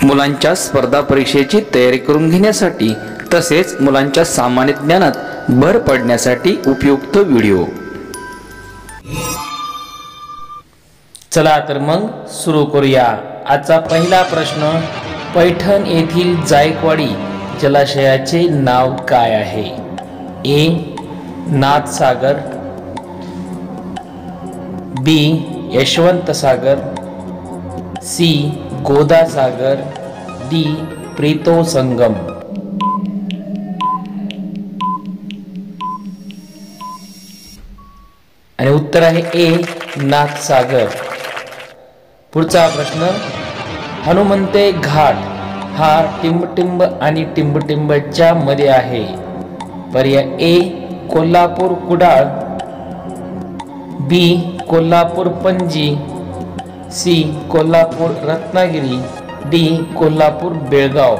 मुलांच्या स्पर्धा परीक्षेची तयारी करून घेण्यासाठी तसेच मुलांच्या सामान्य ज्ञानात भर पडण्यासाठी उपयुक्त व्हिडिओ। चला तर मग सुरू करूया। आजचा पहिला प्रश्न, पैठण येथील जायकवाडी जलाशयाचे नाव काय आहे? ए. नाथसागर, बी. यशवंत सागर, सी. गोदासागर, डी. प्रीतो संगम। आणि उत्तर आहे ए. नाथसागर। पुढचा प्रश्न, हनुमंते घाट हा टिंबटिंब आणि टिंबटिंबच्या मध्ये आहे। पर्याय ए. कोल्हापूर कुडाळ, बी. कोल्हापूर पणजी, सी. कोल्हापूर रत्नागिरी, डी. कोल्हापूर बेळगाव।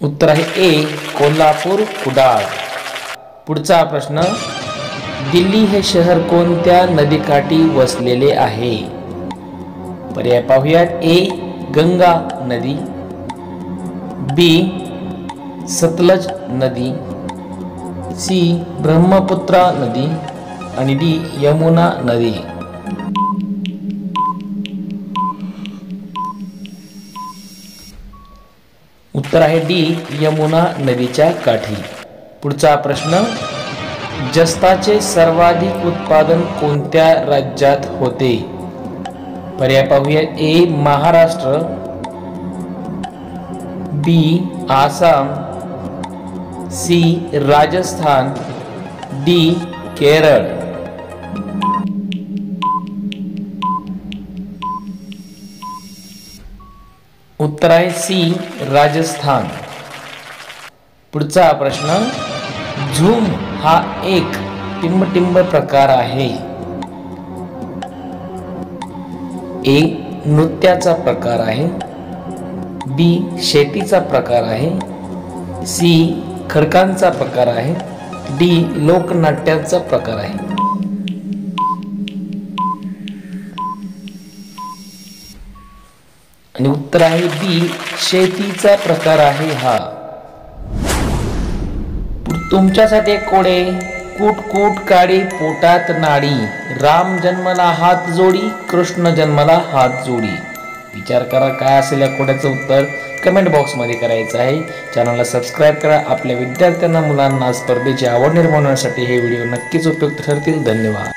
उत्तर आहे ए. कोल्हापूर कुडाळ। पुढचा प्रश्न, दिल्ली हे शहर कोणत्या नदीकाठी वसलेले आहे? पर्याय पाहूयात। ए. गंगा नदी, बी. सतलज नदी, सी. ब्रह्मपुत्रा नदी आणि डी. यमुना नदी। उत्तर आहे डी. यमुना नदीच्या काठी। पुढचा प्रश्न, जस्ताचे सर्वाधिक उत्पादन कोणत्या राज्यात होते? पर्याय पाहूया। ए. महाराष्ट्र, बी. आसाम, सी. राजस्थान, डी. केरळ। उत्तर आहे सी. राजस्थान। पुढचा प्रश्न, झूम हा एक टिंबटिंब प्रकार आहे। ए. नृत्याचा प्रकार आहे, बी. शेतीचा प्रकार आहे, सी. खडकांचा प्रकार आहे, डी. लोकनाट्याचा प्रकार आहे। आणि उत्तर आहे बी. शेतीचा प्रकार आहे हा। तुमच्यासाठी कोडे, कूट कूट काडी पोटात नाडी, राम जन्मला हात जोडी, कृष्ण जन्मला हात जोडी। विचार करा काय असेल या कोड्याचं उत्तर, कमेंट बॉक्समध्ये करायचं आहे। चॅनलला सबस्क्राईब करा। आपल्या विद्यार्थ्यांना, मुलांना स्पर्धेची आवड निर्माण होण्यासाठी हे व्हिडिओ नक्कीच उपयुक्त ठरतील। धन्यवाद।